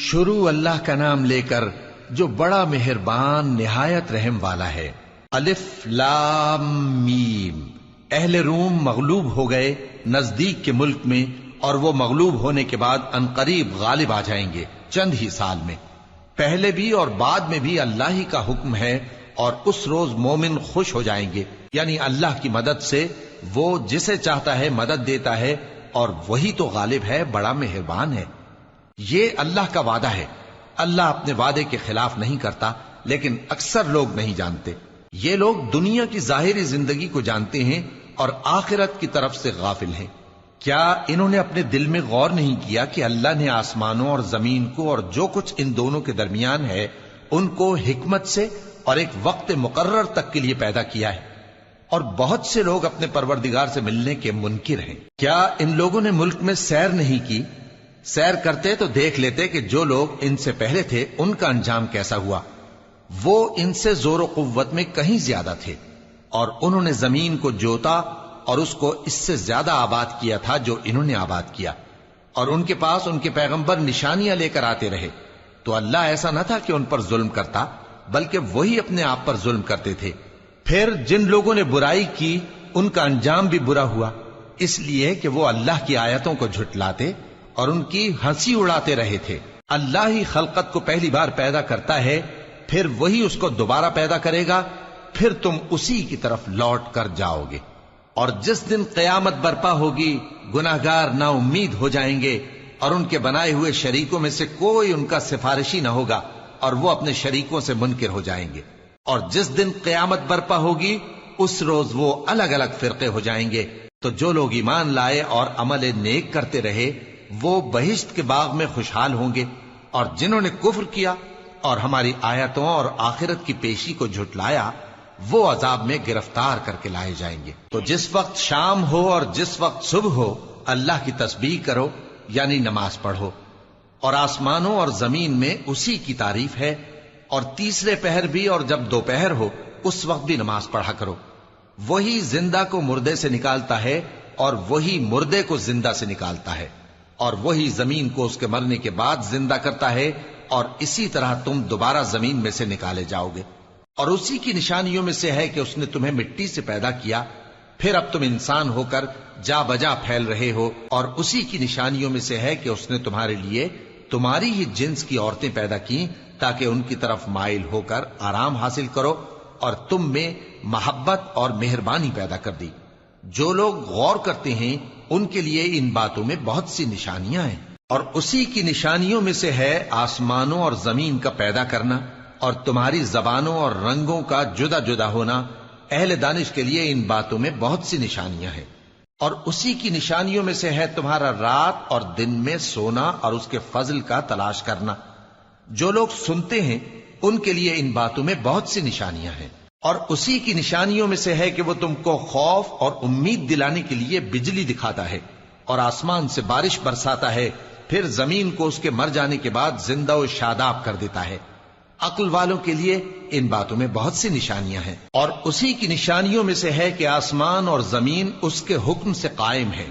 شروع اللہ کا نام لے کر جو بڑا مہربان نہایت رحم والا ہے۔ الف لام میم۔ اہل روم مغلوب ہو گئے نزدیک کے ملک میں، اور وہ مغلوب ہونے کے بعد عنقریب غالب آ جائیں گے چند ہی سال میں۔ پہلے بھی اور بعد میں بھی اللہ ہی کا حکم ہے، اور اس روز مومن خوش ہو جائیں گے، یعنی اللہ کی مدد سے وہ جسے چاہتا ہے مدد دیتا ہے، اور وہی تو غالب ہے، بڑا مہربان ہے۔ یہ اللہ کا وعدہ ہے، اللہ اپنے وعدے کے خلاف نہیں کرتا، لیکن اکثر لوگ نہیں جانتے۔ یہ لوگ دنیا کی ظاہری زندگی کو جانتے ہیں اور آخرت کی طرف سے غافل ہیں۔ کیا انہوں نے اپنے دل میں غور نہیں کیا کہ اللہ نے آسمانوں اور زمین کو اور جو کچھ ان دونوں کے درمیان ہے ان کو حکمت سے اور ایک وقت مقرر تک کے لیے پیدا کیا ہے، اور بہت سے لوگ اپنے پروردگار سے ملنے کے منکر ہیں۔ کیا ان لوگوں نے ملک میں سیر نہیں کی؟ سیر کرتے تو دیکھ لیتے کہ جو لوگ ان سے پہلے تھے ان کا انجام کیسا ہوا۔ وہ ان سے زور و قوت میں کہیں زیادہ تھے، اور انہوں نے زمین کو جوتا اور اس کو اس سے زیادہ آباد کیا تھا جو انہوں نے آباد کیا، اور ان کے پاس ان کے پیغمبر نشانیاں لے کر آتے رہے۔ تو اللہ ایسا نہ تھا کہ ان پر ظلم کرتا، بلکہ وہی اپنے آپ پر ظلم کرتے تھے۔ پھر جن لوگوں نے برائی کی ان کا انجام بھی برا ہوا، اس لیے کہ وہ اللہ کی آیتوں کو جھٹلاتے اور ان کی ہنسی اڑاتے رہے تھے۔ اللہ ہی خلقت کو پہلی بار پیدا کرتا ہے، پھر وہی اس کو دوبارہ پیدا کرے گا، پھر تم اسی کی طرف لوٹ کر جاؤ گے۔ اور جس دن قیامت برپا ہوگی گناہگار نا امید ہو جائیں گے، اور ان کے بنائے ہوئے شریکوں میں سے کوئی ان کا سفارشی نہ ہوگا، اور وہ اپنے شریکوں سے منکر ہو جائیں گے۔ اور جس دن قیامت برپا ہوگی اس روز وہ الگ الگ فرقے ہو جائیں گے۔ تو جو لوگ ایمان لائے اور عمل نیک کرتے رہے وہ بہشت کے باغ میں خوشحال ہوں گے، اور جنہوں نے کفر کیا اور ہماری آیتوں اور آخرت کی پیشی کو جھٹلایا وہ عذاب میں گرفتار کر کے لائے جائیں گے۔ تو جس وقت شام ہو اور جس وقت صبح ہو اللہ کی تسبیح کرو، یعنی نماز پڑھو، اور آسمانوں اور زمین میں اسی کی تعریف ہے، اور تیسرے پہر بھی اور جب دوپہر ہو اس وقت بھی نماز پڑھا کرو۔ وہی زندہ کو مردے سے نکالتا ہے اور وہی مردے کو زندہ سے نکالتا ہے، اور وہی زمین کو اس کے مرنے کے بعد زندہ کرتا ہے، اور اسی طرح تم دوبارہ زمین میں سے نکالے جاؤ گے۔ اور اسی کی نشانیوں میں سے ہے کہ اس نے تمہیں مٹی سے پیدا کیا، پھر اب تم انسان ہو کر جا بجا پھیل رہے ہو، اور اسی کی نشانیوں میں سے ہے کہ اس نے تمہارے لیے تمہاری ہی جنس کی عورتیں پیدا کی تاکہ ان کی طرف مائل ہو کر آرام حاصل کرو، اور تم میں محبت اور مہربانی پیدا کر دی۔ جو لوگ غور کرتے ہیں ان کے لیے ان باتوں میں بہت سی نشانیاں ہیں۔ اور اسی کی نشانیوں میں سے ہے آسمانوں اور زمین کا پیدا کرنا، اور تمہاری زبانوں اور رنگوں کا جدا جدا ہونا۔ اہل دانش کے لیے ان باتوں میں بہت سی نشانیاں ہیں۔ اور اسی کی نشانیوں میں سے ہے تمہارا رات اور دن میں سونا اور اس کے فضل کا تلاش کرنا۔ جو لوگ سنتے ہیں ان کے لیے ان باتوں میں بہت سی نشانیاں ہیں۔ اور اسی کی نشانیوں میں سے ہے کہ وہ تم کو خوف اور امید دلانے کے لیے بجلی دکھاتا ہے، اور آسمان سے بارش برساتا ہے، پھر زمین کو اس کے مر جانے کے بعد زندہ و شاداب کر دیتا ہے۔ عقل والوں کے لیے ان باتوں میں بہت سی نشانیاں ہیں۔ اور اسی کی نشانیوں میں سے ہے کہ آسمان اور زمین اس کے حکم سے قائم ہے،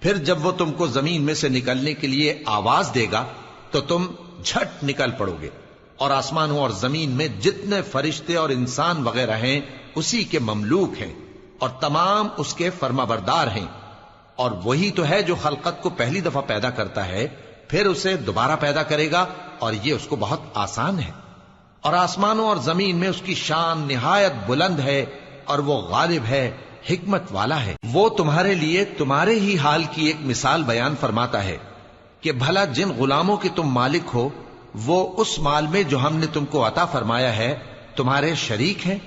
پھر جب وہ تم کو زمین میں سے نکلنے کے لیے آواز دے گا تو تم جھٹ نکل پڑو گے۔ اور آسمانوں اور زمین میں جتنے فرشتے اور انسان وغیرہ ہیں اسی کے مملوک ہیں، اور تمام اس کے فرما بردار ہیں۔ اور وہی تو ہے جو خلقت کو پہلی دفعہ پیدا کرتا ہے، پھر اسے دوبارہ پیدا کرے گا، اور یہ اس کو بہت آسان ہے۔ اور آسمانوں اور زمین میں اس کی شان نہایت بلند ہے، اور وہ غالب ہے، حکمت والا ہے۔ وہ تمہارے لیے تمہارے ہی حال کی ایک مثال بیان فرماتا ہے کہ بھلا جن غلاموں کے تم مالک ہو وہ اس مال میں جو ہم نے تم کو عطا فرمایا ہے تمہارے شریک ہیں،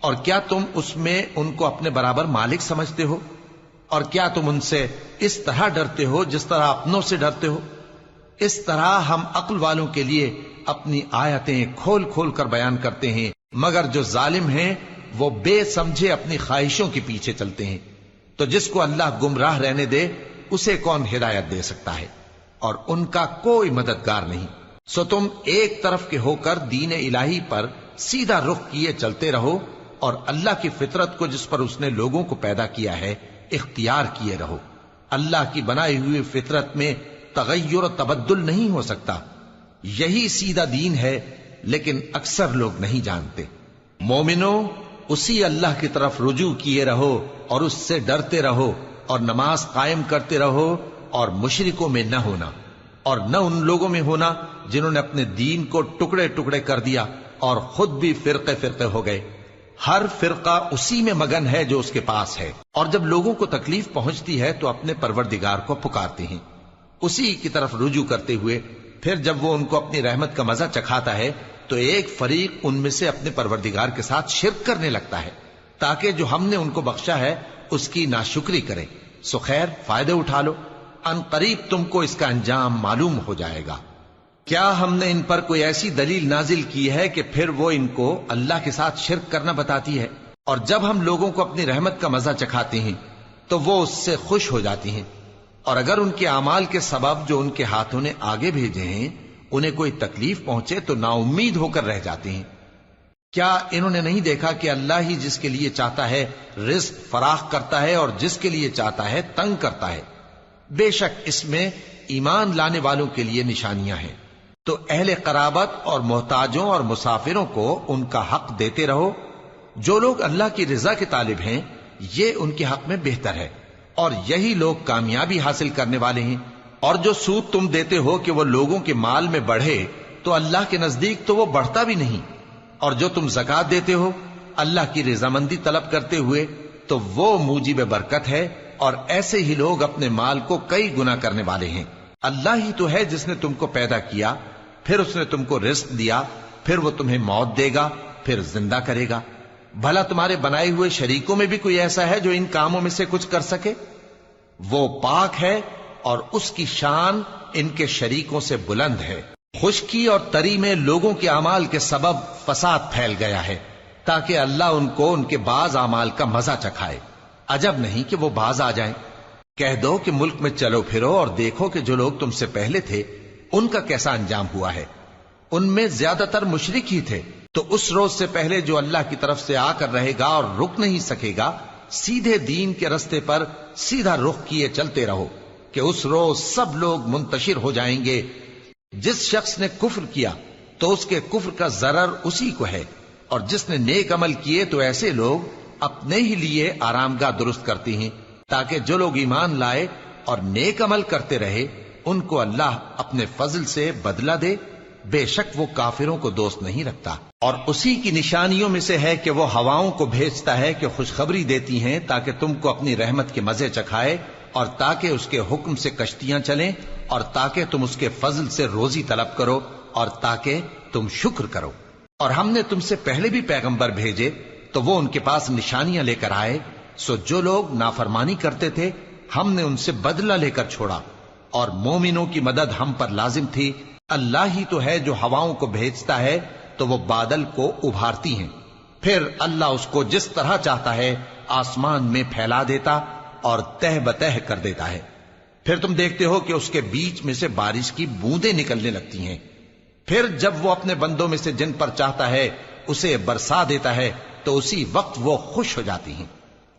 اور کیا تم اس میں ان کو اپنے برابر مالک سمجھتے ہو؟ اور کیا تم ان سے اس طرح ڈرتے ہو جس طرح اپنوں سے ڈرتے ہو؟ اس طرح ہم عقل والوں کے لیے اپنی آیتیں کھول کھول کر بیان کرتے ہیں، مگر جو ظالم ہیں وہ بے سمجھے اپنی خواہشوں کے پیچھے چلتے ہیں۔ تو جس کو اللہ گمراہ رہنے دے اسے کون ہدایت دے سکتا ہے، اور ان کا کوئی مددگار نہیں۔ سو تم ایک طرف کے ہو کر دین الہی پر سیدھا رخ کیے چلتے رہو، اور اللہ کی فطرت کو جس پر اس نے لوگوں کو پیدا کیا ہے اختیار کیے رہو۔ اللہ کی بنائی ہوئی فطرت میں تغیر و تبدل نہیں ہو سکتا۔ یہی سیدھا دین ہے، لیکن اکثر لوگ نہیں جانتے۔ مومنو، اسی اللہ کی طرف رجوع کیے رہو اور اس سے ڈرتے رہو، اور نماز قائم کرتے رہو، اور مشرکوں میں نہ ہونا، اور نہ ان لوگوں میں ہونا جنہوں نے اپنے دین کو ٹکڑے ٹکڑے کر دیا اور خود بھی فرقے فرقے ہو گئے۔ ہر فرقہ اسی میں مگن ہے جو اس کے پاس ہے، اور جب لوگوں کو تکلیف پہنچتی ہے تو اپنے پروردگار کو پکارتے ہیں، اسی کی طرف رجوع کرتے ہوئے۔ پھر جب وہ ان کو اپنی رحمت کا مزہ چکھاتا ہے تو ایک فریق ان میں سے اپنے پروردگار کے ساتھ شرک کرنے لگتا ہے، تاکہ جو ہم نے ان کو بخشا ہے اس کی ناشکری کریں۔ سو خیر، فائدے اٹھا لو، ان قریب تم کو اس کا انجام معلوم ہو جائے گا۔ کیا ہم نے ان پر کوئی ایسی دلیل نازل کی ہے کہ پھر وہ ان کو اللہ کے ساتھ شرک کرنا بتاتی ہے؟ اور جب ہم لوگوں کو اپنی رحمت کا مزہ چکھاتے ہیں تو وہ اس سے خوش ہو جاتی ہیں، اور اگر ان کے اعمال کے سبب جو ان کے ہاتھوں نے آگے بھیجے ہیں انہیں کوئی تکلیف پہنچے تو نا امید ہو کر رہ جاتے ہیں۔ کیا انہوں نے نہیں دیکھا کہ اللہ ہی جس کے لیے چاہتا ہے رزق فراخ کرتا ہے اور جس کے لیے چاہتا ہے تنگ کرتا ہے؟ بے شک اس میں ایمان لانے والوں کے لیے نشانیاں ہیں۔ تو اہل قرابت اور محتاجوں اور مسافروں کو ان کا حق دیتے رہو۔ جو لوگ اللہ کی رضا کے طالب ہیں یہ ان کے حق میں بہتر ہے، اور یہی لوگ کامیابی حاصل کرنے والے ہیں۔ اور جو سود تم دیتے ہو کہ وہ لوگوں کے مال میں بڑھے تو اللہ کے نزدیک تو وہ بڑھتا بھی نہیں، اور جو تم زکوٰۃ دیتے ہو اللہ کی رضامندی طلب کرتے ہوئے تو وہ موجب برکت ہے، اور ایسے ہی لوگ اپنے مال کو کئی گنا کرنے والے ہیں۔ اللہ ہی تو ہے جس نے تم کو پیدا کیا، پھر اس نے تم کو رزق دیا، پھر وہ تمہیں موت دے گا، پھر زندہ کرے گا۔ بھلا تمہارے بنائے ہوئے شریکوں میں بھی کوئی ایسا ہے جو ان کاموں میں سے کچھ کر سکے؟ وہ پاک ہے اور اس کی شان ان کے شریکوں سے بلند ہے۔ خشکی اور تری میں لوگوں کے اعمال کے سبب فساد پھیل گیا ہے، تاکہ اللہ ان کو ان کے بعض اعمال کا مزہ چکھائے۔ عجب نہیں کہ وہ باز آ جائیں۔ کہہ دو کہ ملک میں چلو پھرو اور دیکھو کہ جو لوگ تم سے پہلے تھے ان کا کیسا انجام ہوا ہے۔ ان میں زیادہ تر مشرک ہی تھے۔ تو اس روز سے پہلے جو اللہ کی طرف سے آ کر رہے گا اور رک نہیں سکے گا، سیدھے دین کے رستے پر سیدھا رخ کیے چلتے رہو، کہ اس روز سب لوگ منتشر ہو جائیں گے۔ جس شخص نے کفر کیا تو اس کے کفر کا ضرر اسی کو ہے، اور جس نے نیک عمل کیے تو ایسے لوگ اپنے ہی لیے آرامگاہ درست کرتے ہیں، تاکہ جو لوگ ایمان لائے اور نیک عمل کرتے رہے ان کو اللہ اپنے فضل سے بدلہ دے۔ بے شک وہ کافروں کو دوست نہیں رکھتا۔ اور اسی کی نشانیوں میں سے ہے کہ وہ ہواؤں کو بھیجتا ہے کہ خوشخبری دیتی ہیں تاکہ تم کو اپنی رحمت کے مزے چکھائے، اور تاکہ اس کے حکم سے کشتیاں چلیں، اور تاکہ تم اس کے فضل سے روزی طلب کرو، اور تاکہ تم شکر کرو۔ اور ہم نے تم سے پہلے بھی پیغمبر بھیجے تو وہ ان کے پاس نشانیاں لے کر آئے، سو جو لوگ نافرمانی کرتے تھے ہم نے ان سے بدلہ لے کر چھوڑا، اور مومنوں کی مدد ہم پر لازم تھی۔ اللہ ہی تو ہے جو ہواؤں کو بھیجتا ہے تو وہ بادل کو ابھارتی ہیں، پھر اللہ اس کو جس طرح چاہتا ہے آسمان میں پھیلا دیتا اور تہ بتہ کر دیتا ہے۔ پھر تم دیکھتے ہو کہ اس کے بیچ میں سے بارش کی بوندیں نکلنے لگتی ہیں، پھر جب وہ اپنے بندوں میں سے جن پر چاہتا ہے اسے برسا دیتا ہے تو اسی وقت وہ خوش ہو جاتی ہیں،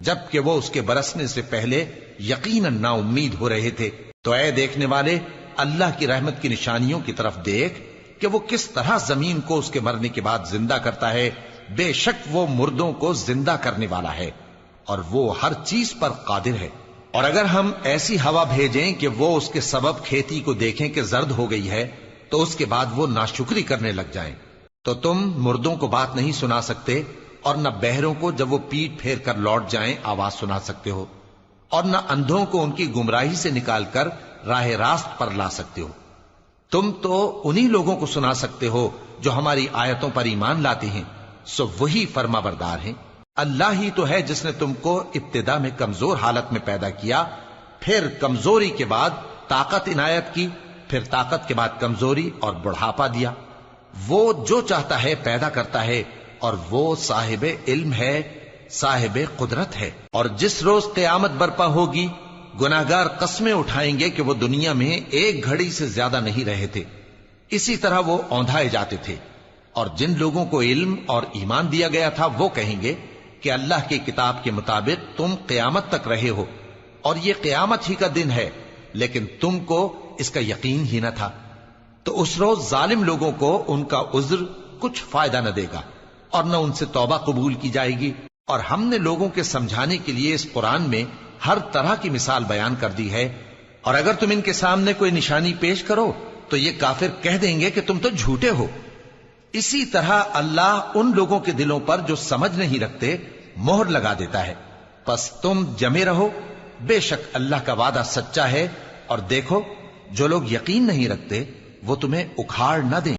جبکہ وہ اس کے برسنے سے پہلے یقیناً نا امید ہو رہے تھے۔ تو اے دیکھنے والے، اللہ کی رحمت کی نشانیوں کی طرف دیکھ کہ وہ کس طرح زمین کو اس کے مرنے کے بعد زندہ کرتا ہے۔ بے شک وہ مردوں کو زندہ کرنے والا ہے اور وہ ہر چیز پر قادر ہے۔ اور اگر ہم ایسی ہوا بھیجیں کہ وہ اس کے سبب کھیتی کو دیکھیں کہ زرد ہو گئی ہے تو اس کے بعد وہ ناشکری کرنے لگ جائیں، تو تم مردوں کو بات نہیں سنا سکتے، اور نہ بہروں کو جب وہ پیٹ پھیر کر لوٹ جائیں آواز سنا سکتے ہو، اور نہ اندھوں کو ان کی گمراہی سے نکال کر راہ راست پر لا سکتے ہو۔ تم تو انہی لوگوں کو سنا سکتے ہو جو ہماری آیتوں پر ایمان لاتے ہیں، سو وہی فرما بردار ہیں۔ اللہ ہی تو ہے جس نے تم کو ابتدا میں کمزور حالت میں پیدا کیا، پھر کمزوری کے بعد طاقت عنایت کی، پھر طاقت کے بعد کمزوری اور بڑھاپا دیا۔ وہ جو چاہتا ہے پیدا کرتا ہے، اور وہ صاحب علم ہے، صاحب قدرت ہے۔ اور جس روز قیامت برپا ہوگی گناہگار قسمیں اٹھائیں گے کہ وہ دنیا میں ایک گھڑی سے زیادہ نہیں رہے تھے، اسی طرح وہ اوندھائے جاتے تھے۔ اور جن لوگوں کو علم اور ایمان دیا گیا تھا وہ کہیں گے کہ اللہ کی کتاب کے مطابق تم قیامت تک رہے ہو، اور یہ قیامت ہی کا دن ہے، لیکن تم کو اس کا یقین ہی نہ تھا۔ تو اس روز ظالم لوگوں کو ان کا عذر کچھ فائدہ نہ دے گا اور نہ ان سے توبہ قبول کی جائے گی. اور ہم نے لوگوں کے سمجھانے کے لیے اس قرآن میں ہر طرح کی مثال بیان کر دی ہے، اور اگر تم ان کے سامنے کوئی نشانی پیش کرو تو یہ کافر کہہ دیں گے کہ تم تو جھوٹے ہو. اسی طرح اللہ ان لوگوں کے دلوں پر جو سمجھ نہیں رکھتے مہر لگا دیتا ہے. پس تم جمے رہو، بے شک اللہ کا وعدہ سچا ہے، اور دیکھو جو لوگ یقین نہیں رکھتے وہ تمہیں اکھاڑ نہ دیں.